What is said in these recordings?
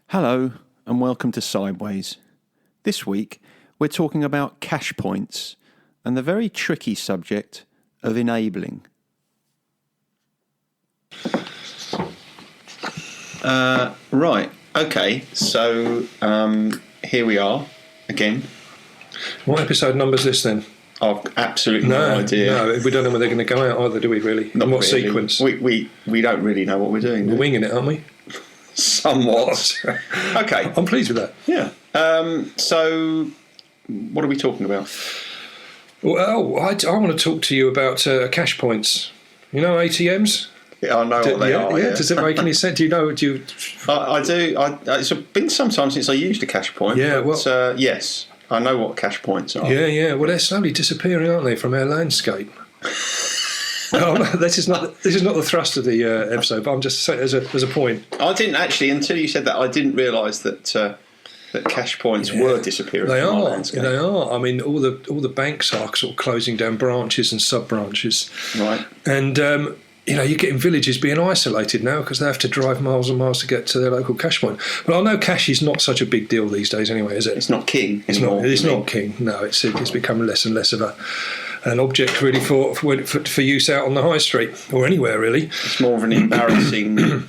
Hello and welcome to Sideways. This week we're talking about cashpoints and the very tricky subject of enabling. Right, okay, so here we are again. What episode number is this then? I've absolutely no idea. No, we don't know where they're going to go out either, do we really? Not in what really. sequence? We don't really know what we're doing. We're winging it, aren't we? Somewhat. Okay. I'm pleased with that. Yeah. So, what are we talking about? Well, I want to talk to you about Cashpoints. You know ATMs? Yeah, I know what they are. Yeah. Does it make any sense? Do you know? I do. It's been some time since I used a cash point. Yeah. But, yes, I know what cash points are. Yeah. Well, they're slowly disappearing, aren't they, from our landscape? No, this is not the thrust of the episode, but I'm just saying as a point. I didn't actually, until you said that, I didn't realise that cash points were disappearing from our landscape. They are. I mean, all the banks are sort of closing down branches and sub branches. Right. And you're getting villages being isolated now because they have to drive miles and miles to get to their local cash point. But I know cash is not such a big deal these days, anyway, is it? It's not king. It's not king. No, it's become less and less of an object really for use out on the high street or anywhere really. It's more of an embarrassing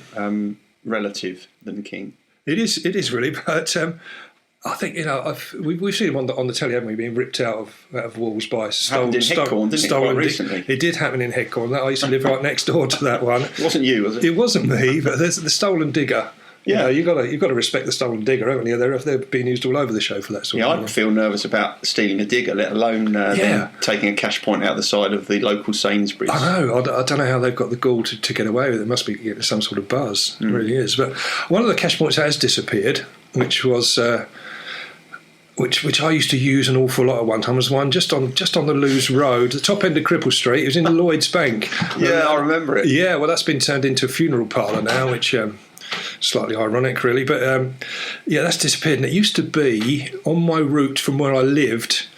relative than king. It is really, but I think we've seen them on the telly, haven't we? Being ripped out of walls by stolen. Recently. It did happen in Headcorn. I used to live right next door to that one. It wasn't you, was it? It wasn't me, but there's the stolen digger. Yeah, you've got to respect the stolen digger, haven't you? They're being used all over the show for that sort of thing. Yeah, I'd feel nervous about stealing a digger, let alone them taking a cash point out the side of the local Sainsbury's. I know. I don't know how they've got the gall to get away with it. It must be some sort of buzz. It really is. But one of the cash points has disappeared, which was which I used to use an awful lot at one time. Was one just on the Lewes Road, the top end of Cripple Street. It was in the Lloyd's Bank. Yeah, I remember it. Yeah, well, that's been turned into a funeral parlour now, which. Slightly ironic, really, but that's disappeared. And it used to be on my route from where I lived,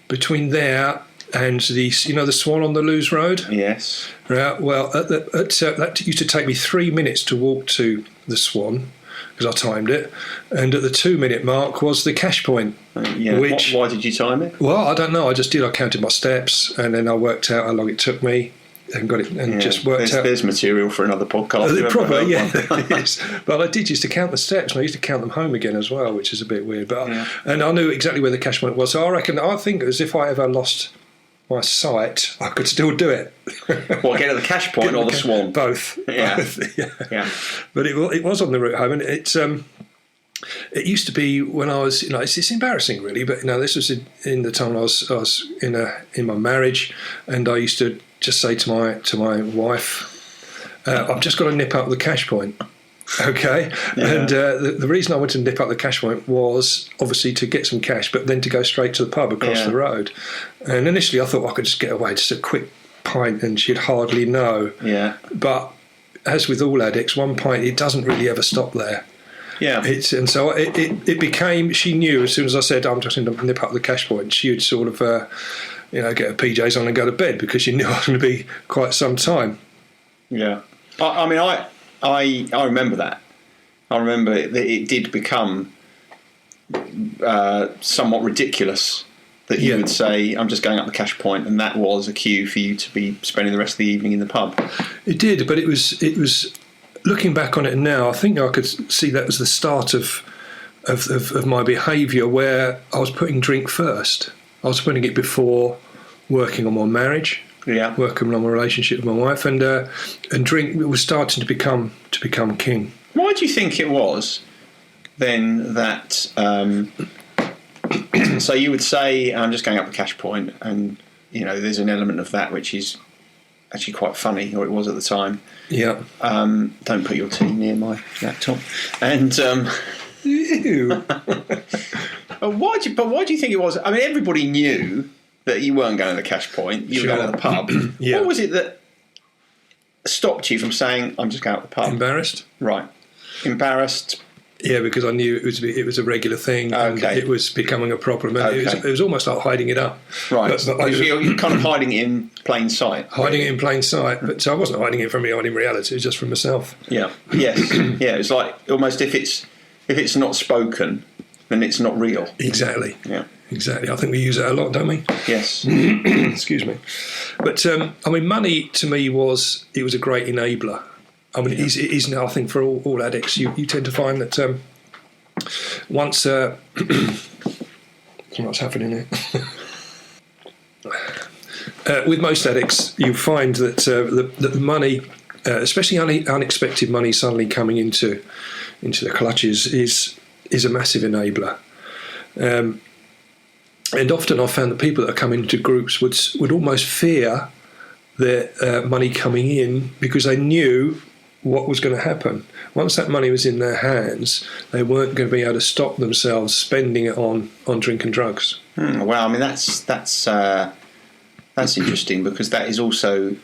between there and the Swan on the Lewes Road. Yes. Right. Well, that used to take me 3 minutes to walk to the Swan because I timed it, and at the 2-minute mark was the cash point. Why did you time it? Well, I don't know. I just did. I counted my steps, and then I worked out how long it took me. And got it, and just worked out. There's material for another podcast. Probably, yeah. Yes. But I did used to count the steps, and I used to count them home again as well, which is a bit weird. But and I knew exactly where the cash point was. So I think as if I ever lost my sight, I could still do it. What, get at the cash point or the Swan? Both. Yeah. Both, yeah. But it was on the route home, and it used to be when I was, it's embarrassing really, but this was in the time I was in my marriage, and I used to just say to my wife, I've just got to nip up the cash point. Okay. Yeah. And the reason I went to nip up the cash point was obviously to get some cash, but then to go straight to the pub across the road. And initially I thought I could just get away, just a quick pint, and she'd hardly know. Yeah. But as with all addicts, one pint, it doesn't really ever stop there. Yeah. So it became, she knew as soon as I said, I'm just going to nip up the cash point, she would sort of, get her PJs on and go to bed because she knew I was going to be quite some time. Yeah. I mean, I remember that. I remember that it did become somewhat ridiculous that you would say, I'm just going up the cash point, and that was a cue for you to be spending the rest of the evening in the pub. It did, but it was looking back on it now, I think I could see that as the start of my behaviour, where I was putting drink first. I was putting it before working on my marriage, working on my relationship with my wife, and drink was starting to become king. Why do you think it was then that? So you would say, I'm just going up the cash point, and there's an element of that which is actually quite funny, or it was at the time. Yeah. Don't put your tea near my laptop. And ew. Why do you think it was? I mean, everybody knew that you weren't going to the cash point. You were going to the pub. Yeah. What was it that stopped you from saying, "I'm just going to the pub"? Embarrassed. Right. Embarrassed. Yeah, because I knew it was a regular thing, and it was becoming a problem. And it was almost like hiding it up. Right. But you're kind of hiding it in plain sight. Hiding it in plain sight, but so I wasn't hiding it from anyone in reality. It was just from myself. Yeah. Yes. Yeah. It's like almost if If it's not spoken, then it's not real. Exactly. Yeah. Exactly. I think we use it a lot, don't we? Yes. Excuse me. But, money to me was a great enabler. I mean, it is now, I think, for all addicts. You tend to find that once... what's happening here? With most addicts, you find that the money, especially unexpected money suddenly coming into the clutches, is a massive enabler. And often I've found that people that are coming into groups would almost fear their money coming in because they knew what was going to happen. Once that money was in their hands, they weren't going to be able to stop themselves spending it on drink and drugs. Well, I mean, that's interesting because that is also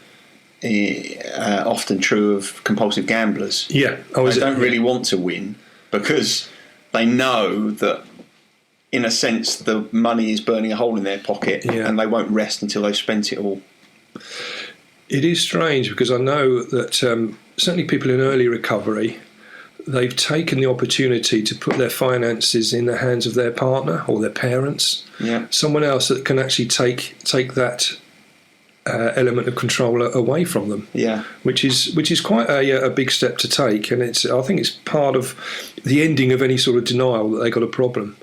often true of compulsive gamblers. Yeah. They don't really want to win because they know that, in a sense, the money is burning a hole in their pocket and they won't rest until they've spent it all. It is strange because I know that certainly people in early recovery, they've taken the opportunity to put their finances in the hands of their partner or their parents, someone else that can actually take that element of control away from them. Yeah, which is quite a big step to take, and I think it's part of the ending of any sort of denial that they got a problem,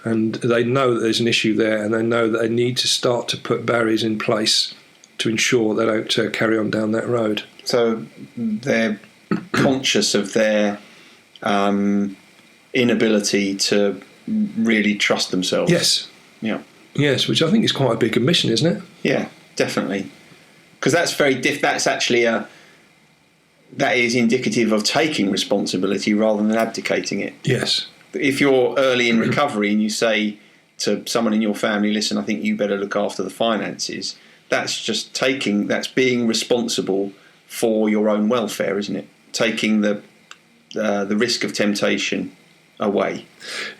and they know that there's an issue there, and they know that they need to start to put barriers in place to ensure they don't carry on down that road. So they're conscious of their inability to really trust themselves. Yes. Yeah. Yes, which I think is quite a big admission, isn't it? Yeah, definitely. Because that's very that's actually that is indicative of taking responsibility rather than abdicating it. Yes. If you're early in recovery and you say to someone in your family, listen, I think you better look after the finances, that's being responsible for your own welfare, isn't it? Taking the risk of temptation away.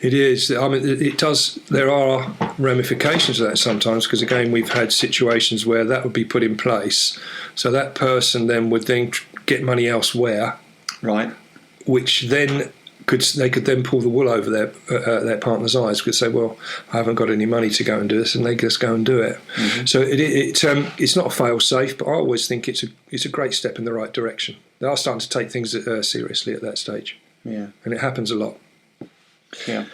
It is. I mean, it does. There are ramifications to that sometimes because, again, we've had situations where that would be put in place. So that person then would then get money elsewhere, right? Which then they could then pull the wool over their partner's eyes. Could say, "Well, I haven't got any money to go and do this," and they just go and do it. Mm-hmm. So it's not a fail safe, but I always think it's a great step in the right direction. They are starting to take things seriously at that stage. Yeah, and it happens a lot. Yeah.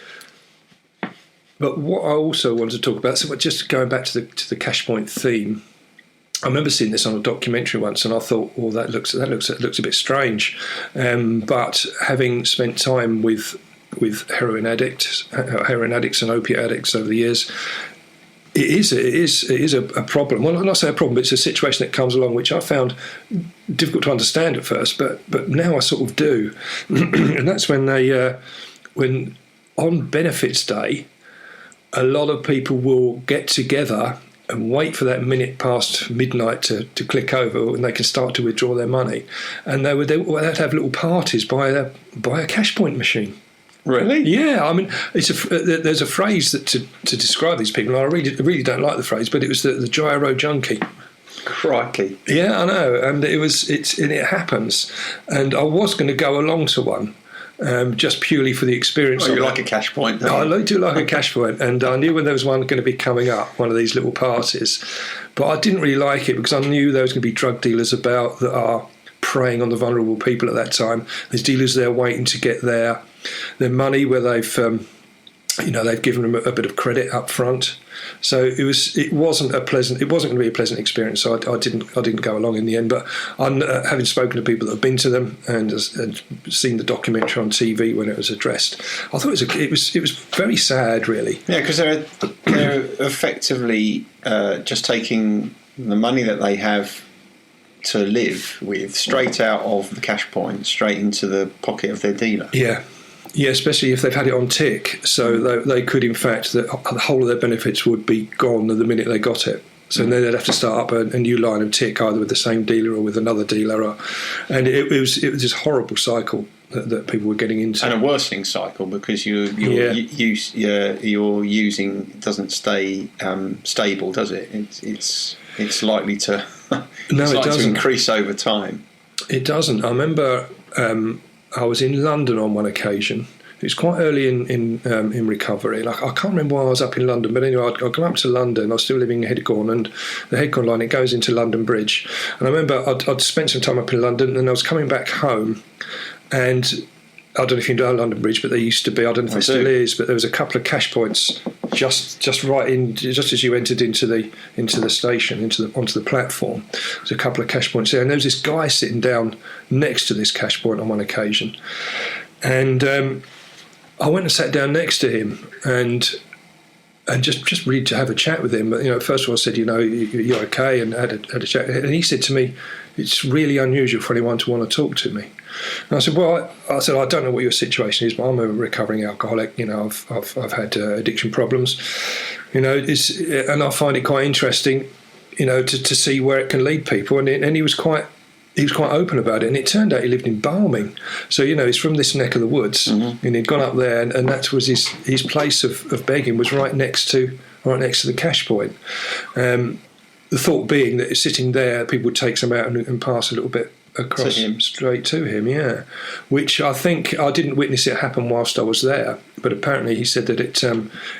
But what I also want to talk about, so just going back to the Cashpoint theme, I remember seeing this on a documentary once, and I thought, "Well, that looks a bit strange." But having spent time with heroin addicts and opiate addicts over the years, it is a problem. Well, not say a problem, but it's a situation that comes along which I found difficult to understand at first, but now I sort of do, and that's when when on benefits day, a lot of people will get together and wait for that minute past midnight to click over, and they can start to withdraw their money. And they'd have little parties by a Cashpoint machine. Really? Yeah. I mean, there's a phrase that to describe these people, and I really don't like the phrase, but it was the gyro junkie. Crikey. Yeah, I know. And it happens. And I was going to go along to one. Just purely for the experience. Oh, you like a Cashpoint, don't you? I do like a Cashpoint, and I knew when there was one going to be coming up, one of these little parties, but I didn't really like it because I knew there was going to be drug dealers about that are preying on the vulnerable people at that time. There's dealers there waiting to get their money where they've given them a bit of credit up front. So it wasn't going to be a pleasant experience. So I didn't go along in the end. But having spoken to people that have been to them and seen the documentary on TV when it was addressed, I thought it was very sad, really. Yeah, because they're effectively just taking the money that they have to live with straight out of the Cashpoint, straight into the pocket of their dealer. Yeah. Yeah, especially if they've had it on tick. So they could, in fact, the whole of their benefits would be gone the minute they got it. So then they'd have to start up a new line of tick, either with the same dealer or with another dealer. And it was this horrible cycle that people were getting into. And a worsening cycle because your using doesn't stay stable, does it? It's likely to to increase over time. It doesn't. I remember I was in London on one occasion It was quite early in recovery. Like, I can't remember why I was up in London, but anyway, I'd gone up to London. I was still living in Headcorn, and the Headcorn line, it goes into London Bridge. And I remember I'd spent some time up in London, and I was coming back home, and I don't know if you know London Bridge, but there used to be, I don't know if it still is, but there was a couple of cash points just right in, just as you entered into the station, onto the platform. There's a couple of cash points there, and there was this guy sitting down next to this cash point on one occasion, and I went and sat down next to him, and just really to have a chat with him. But, first of all, I said, you're okay, and had a chat, and he said to me, it's really unusual for anyone to want to talk to me. And I said, well, I don't know what your situation is, but I'm a recovering alcoholic. I've had addiction problems. And I find it quite interesting, to see where it can lead people. And he was quite open about it. And it turned out he lived in Barming, so he's from this neck of the woods, and he'd gone up there, and that was his place of begging was right next to the cash point. The thought being that sitting there, people would take some out and pass a little bit across straight to him, which I think I didn't witness it happen whilst I was there, but apparently he said that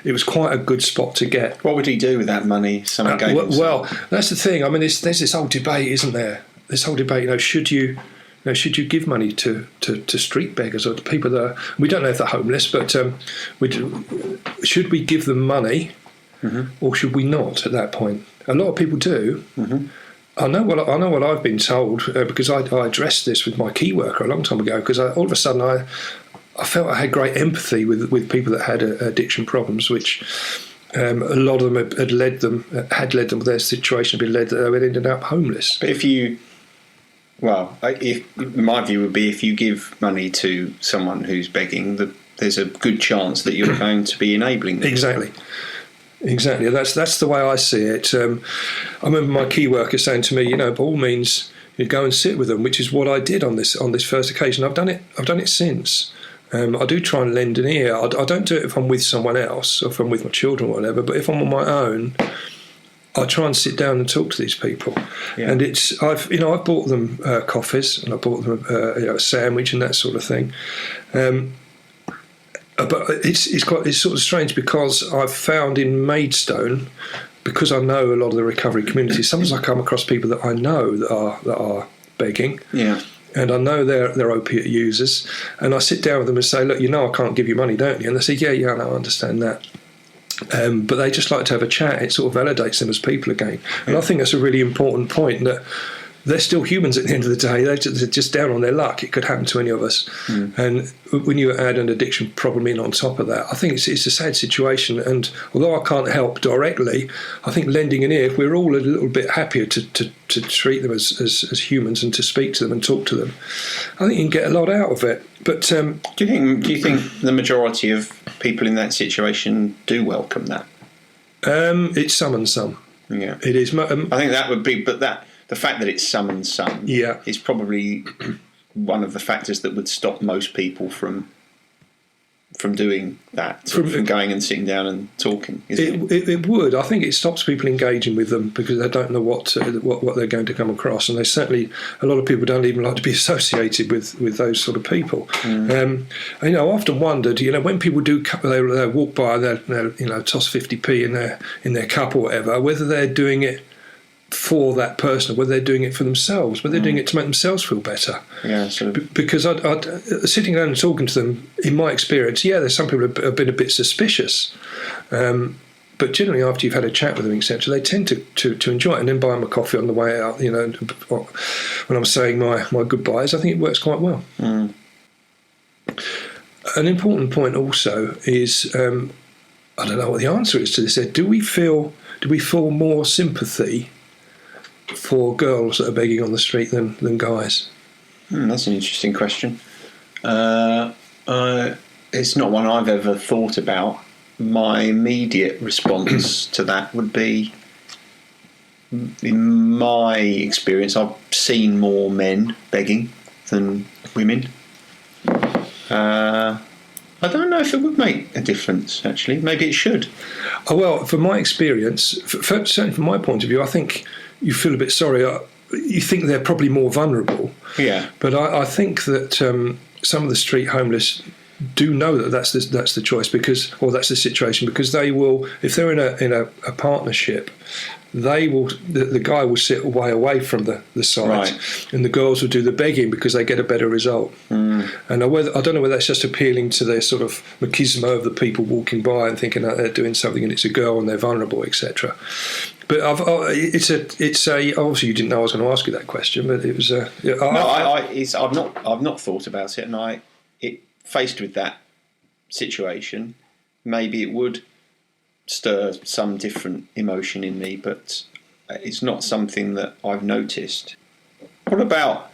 it was quite a good spot to get. What would he do with that money someone gave him? Well, that's the thing. I mean, there's this whole debate, isn't there? This whole debate, should you give money to street beggars or to people that we don't know if they're homeless, but should we give them money, or should we not at that point? A lot of people do. I know what I've been told, because I addressed this with my key worker a long time ago, because all of a sudden I felt I had great empathy with people that had addiction problems, which a lot of them had led them their situation had been led that they would end up homeless. But in my view would be, if you give money to someone who's begging, there's a good chance that you're going to be enabling them. Exactly. That's the way I see it. I remember my key worker saying to me, by all means, you go and sit with them, which is what I did on this first occasion. I've done it since. I do try and lend an ear. I don't do it if I'm with someone else, or if I'm with my children or whatever. But if I'm on my own, I try and sit down and talk to these people. Yeah. And I've bought them coffees, and I bought them a sandwich and that sort of thing. But it's sort of strange, because I've found in Maidstone, because I know a lot of the recovery communities, sometimes I come across people that I know that are begging, and I know they're opiate users, and I sit down with them and say, look, I can't give you money, don't you? And they say, yeah, no, I understand that. But they just like to have a chat. It sort of validates them as people again, and I think that's a really important point, that they're still humans at the end of the day. They're just down on their luck. It could happen to any of us. And when you add an addiction problem in on top of that, I think it's a sad situation. And although I can't help directly, I think lending an ear, if we're all a little bit happier to treat them as humans and to speak to them and talk to them, I think you can get a lot out of it. But do you think the majority of people in that situation do welcome that? It's some and some. Yeah, it is. I think that would be, but the fact that it's some and some is probably one of the factors that would stop most people from doing that, from going and sitting down and talking. It would. I think it stops people engaging with them, because they don't know what they're going to come across, and a lot of people don't even like to be associated with those sort of people. I often wondered, when people do, they walk by, they toss 50p in their cup or whatever, whether they're doing it for that person, or whether they're doing it for themselves, whether they're doing it to make themselves feel better. Yeah, because I'd sitting down and talking to them, in my experience, there's some people who have been a bit suspicious, but generally after you've had a chat with them, etc., they tend to enjoy it, and then buy them a coffee on the way out. When I'm saying my goodbyes, I think it works quite well. An important point also is, I don't know what the answer is to this. Do we feel more sympathy for girls that are begging on the street than guys? That's an interesting question. It's not one I've ever thought about. My immediate response to that would be, in my experience, I've seen more men begging than women. I don't know if it would make a difference, actually. Maybe it should. Well, from my experience, certainly from my point of view, I think you feel a bit sorry. You think they're probably more vulnerable. Yeah. But I think that some of the street homeless do know that that's the choice, or that's the situation, because they will, if they're in a partnership, they will, the guy will sit way away from the site, Right. and the girls will do the begging because they get a better result. And I don't know whether that's just appealing to their sort of machismo of the people walking by and thinking that they're doing something and it's a girl and they're vulnerable, etc. But it's a obviously you didn't know I was going to ask you that question, but it was I've not thought about it, and faced with that situation, maybe it would stir some different emotion in me, but it's not something that I've noticed. What about,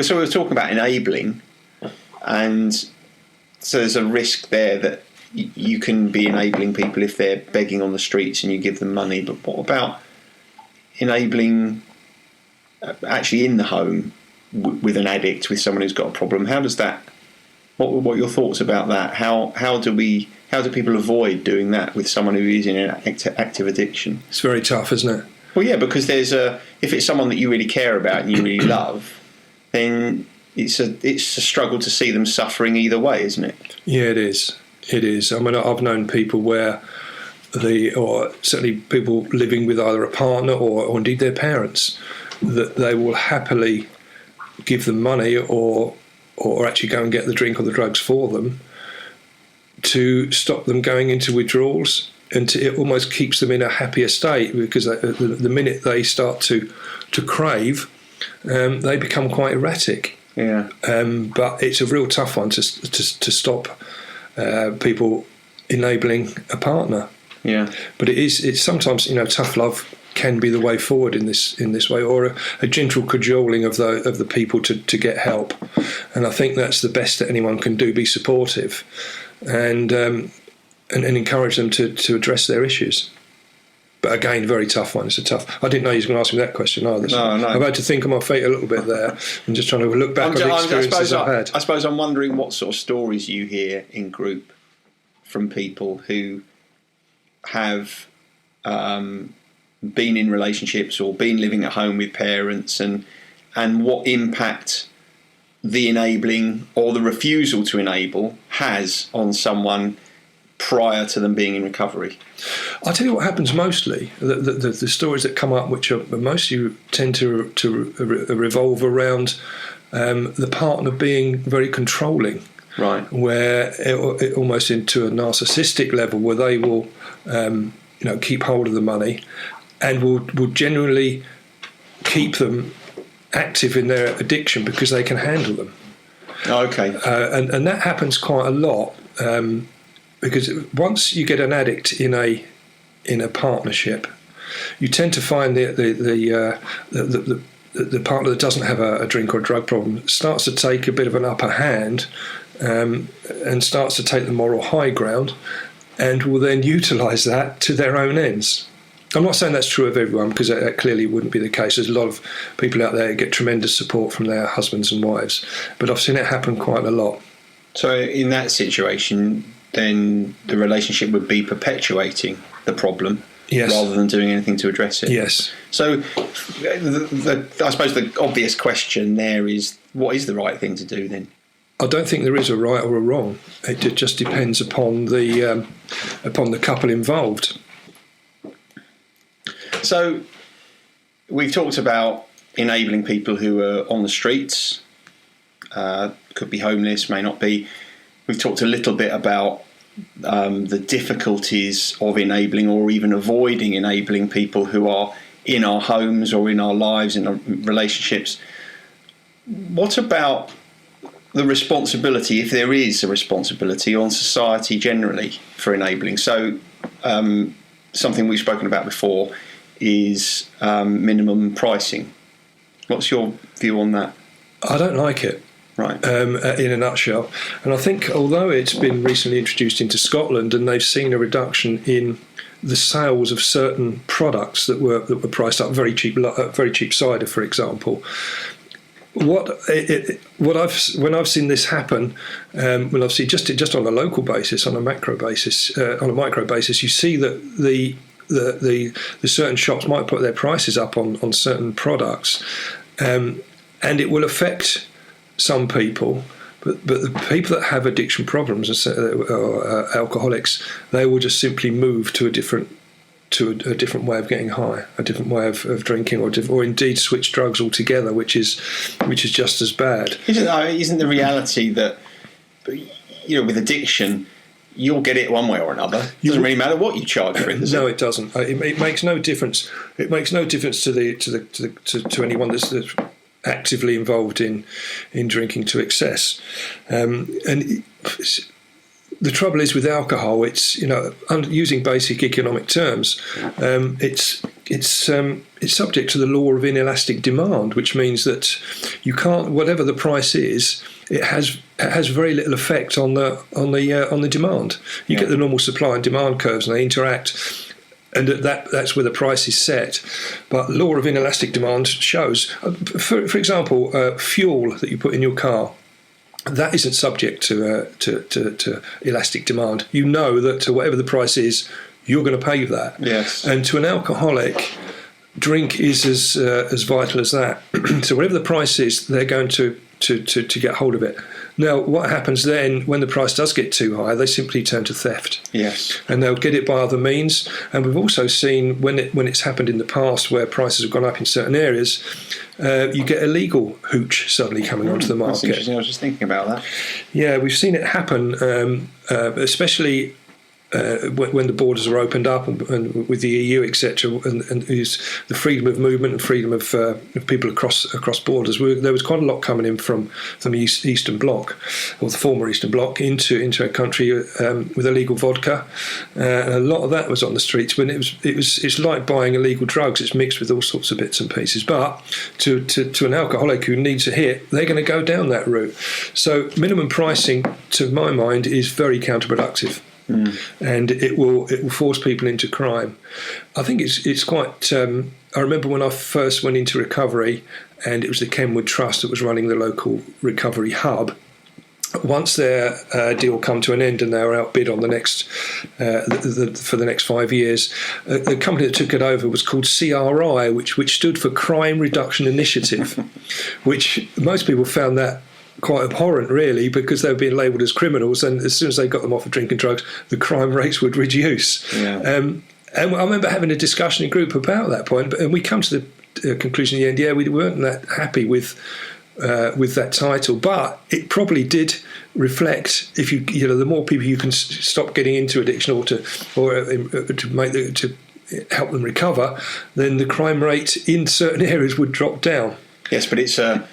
so we were talking about enabling, and so there's a risk there that you can be enabling people if they're begging on the streets and you give them money, but what about enabling actually in the home with an addict, with someone who's got a problem? How does that, what are your thoughts about that? How do people avoid doing that with someone who is in an active addiction? It's very tough, isn't it? Well, yeah, because if it's someone that you really care about and you really love, then it's a struggle to see them suffering either way, isn't it? Yeah, it is. It is. I mean, I've known people where or certainly people living with either a partner or indeed their parents, that they will happily give them money or actually go and get the drink or the drugs for them to stop them going into withdrawals, and it almost keeps them in a happier state, because the minute they start to crave, they become quite erratic. Yeah. But it's a real tough one to stop people enabling a partner. Yeah. But it's sometimes, tough love can be the way forward in this way, or a gentle cajoling of the people to get help. And I think that's the best that anyone can do: be supportive and encourage them to address their issues. But again, very tough one. I didn't know you were going to ask me that question either. So No. I've had to think on my feet a little bit there and just trying to look back on the experiences I've had. I suppose I'm wondering what sort of stories you hear in group from people who have been in relationships or been living at home with parents, and what impact the enabling or the refusal to enable has on someone prior to them being in recovery. I'll tell you what happens mostly. The stories that come up, which are mostly tend to revolve around the partner being very controlling. Right. Where it almost into a narcissistic level, where they will keep hold of the money and will genuinely keep them active in their addiction because they can handle them. Okay. And that happens quite a lot, because once you get an addict in a partnership, you tend to find the partner that doesn't have a drink or drug problem starts to take a bit of an upper hand, and starts to take the moral high ground, and will then utilise that to their own ends. I'm not saying that's true of everyone, because that clearly wouldn't be the case. There's a lot of people out there who get tremendous support from their husbands and wives, but I've seen it happen quite a lot. So in that situation, then the relationship would be perpetuating the problem, yes, rather than doing anything to address it. Yes. So I suppose the obvious question there is, what is the right thing to do then? I don't think there is a right or a wrong. It just depends upon the couple involved. So we've talked about enabling people who are on the streets, could be homeless, may not be. We've talked a little bit about the difficulties of enabling or even avoiding enabling people who are in our homes or in our lives, in our relationships. What about the responsibility, if there is a responsibility on society generally for enabling? So something we've spoken about before is minimum pricing. What's your view on that? I don't like it. Right. In a nutshell. And I think although it's been recently introduced into Scotland and they've seen a reduction in the sales of certain products that were priced up, very cheap cider, for example. When I've seen this happen, when I've seen just on a local basis, on a macro basis, on a micro basis, you see that the certain shops might put their prices up on certain products, and it will affect some people But the people that have addiction problems or alcoholics, they will just simply move to a different way of getting high, a different way of drinking, or indeed switch drugs altogether, which is just as bad. Isn't the reality that, with addiction, you'll get it one way or another? It doesn't really matter what you charge for it, does it? No, it doesn't. It makes no difference. It makes no difference to anyone that's actively involved in drinking to excess. The trouble is with alcohol, it's using basic economic terms, it's subject to the law of inelastic demand, which means that you can't, whatever the price is, it has very little effect on the demand. You get the normal supply and demand curves, and they interact, and that's where the price is set. But law of inelastic demand shows, for example, fuel that you put in your car. That isn't subject to elastic demand. You know that whatever the price is, you're going to pay that. Yes. And to an alcoholic, drink is as vital as that. So whatever the price is, they're going to get hold of it. Now, what happens then when the price does get too high? They simply turn to theft. Yes. And they'll get it by other means. And we've also seen when it's happened in the past where prices have gone up in certain areas, you get illegal hooch suddenly coming onto the market. That's interesting. I was just thinking about that. Yeah, we've seen it happen, especially when the borders are opened up and with the EU, etc., and the freedom of movement and freedom of people across borders. There was quite a lot coming in from the Eastern Bloc, or the former Eastern Bloc, into a country with illegal vodka. And a lot of that was on the streets. When it's like buying illegal drugs. It's mixed with all sorts of bits and pieces. But to an alcoholic who needs a hit, they're going to go down that route. So minimum pricing, to my mind, is very counterproductive. And it will force people into crime. I think it's quite. I remember when I first went into recovery, and it was the Kenwood Trust that was running the local recovery hub. Once their deal come to an end and they were outbid on the next for the next 5 years, the company that took it over was called CRI, which stood for Crime Reduction Initiative, which most people found that quite abhorrent, really, because they were being labelled as criminals, and as soon as they got them off of drinking drugs, the crime rates would reduce. Yeah. And I remember having a discussion in group about that point, and we come to the conclusion in the end, yeah, we weren't that happy with that title, but it probably did reflect, if the more people you can stop getting into addiction or to help them recover, then the crime rate in certain areas would drop down. Yes, but it's an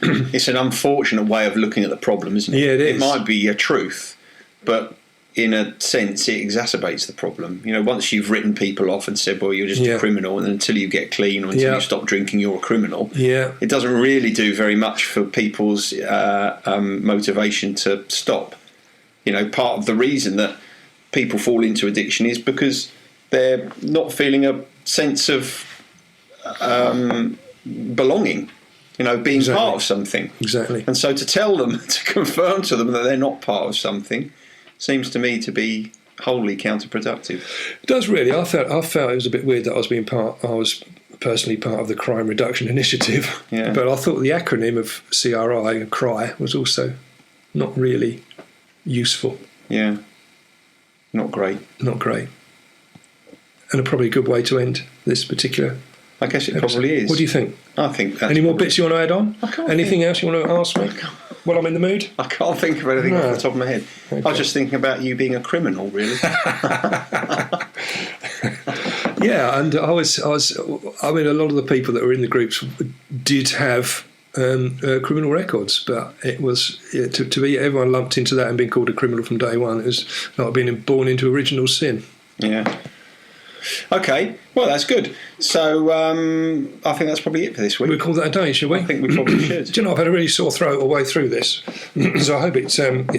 unfortunate way of looking at the problem, isn't it? Yeah, it is. It might be a truth, but in a sense, it exacerbates the problem. Once you've written people off and said, well, you're just a criminal, and until you get clean or until you stop drinking, you're a criminal. Yeah. It doesn't really do very much for people's motivation to stop. Part of the reason that people fall into addiction is because they're not feeling a sense of belonging. Being part of something. Exactly. And so to tell them, to confirm to them that they're not part of something, seems to me to be wholly counterproductive. It does really. I felt it was a bit weird that I was personally part of the Crime Reduction Initiative. Yeah. But I thought the acronym of CRI was also not really useful. Yeah. Not great. Not great. And probably a good way to end this particular I guess it episode. Probably is. What do you think? I think that's any more bits you want to add on? Anything else you want to ask me? While I'm in the mood? I can't think of anything off the top of my head. Okay. I was just thinking about you being a criminal, really. Yeah, and I mean, a lot of the people that were in the groups did have criminal records, but it was to be everyone lumped into that and being called a criminal from day one. It was like being born into original sin. Yeah. Okay, well, that's good. So I think that's probably it for this week. We'll call that a day, shall we? I think we probably should. Do you know, I've had a really sore throat all the way through this, so I hope it's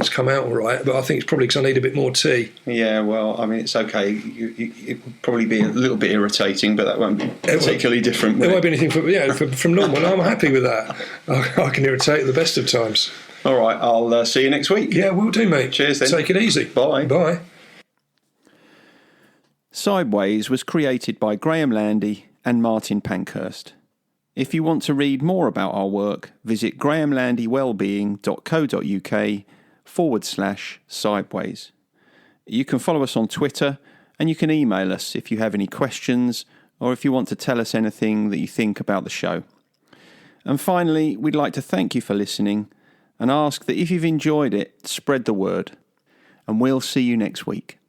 come out all right, but I think it's probably because I need a bit more tea. Yeah, well, I mean, it's okay. It will probably be a little bit irritating, but that won't be particularly different. There won't be anything from normal. I'm happy with that. I can irritate at the best of times. All right, I'll see you next week. Yeah, will do, mate. Cheers, then. Take it easy. Bye. Bye. Sideways was created by Graham Landy and Martin Pankhurst. If you want to read more about our work, visit grahamlandywellbeing.co.uk cashpoints.com/sideways. You can follow us on Twitter, and you can email us if you have any questions or if you want to tell us anything that you think about the show. And finally, we'd like to thank you for listening and ask that if you've enjoyed it, spread the word. And we'll see you next week.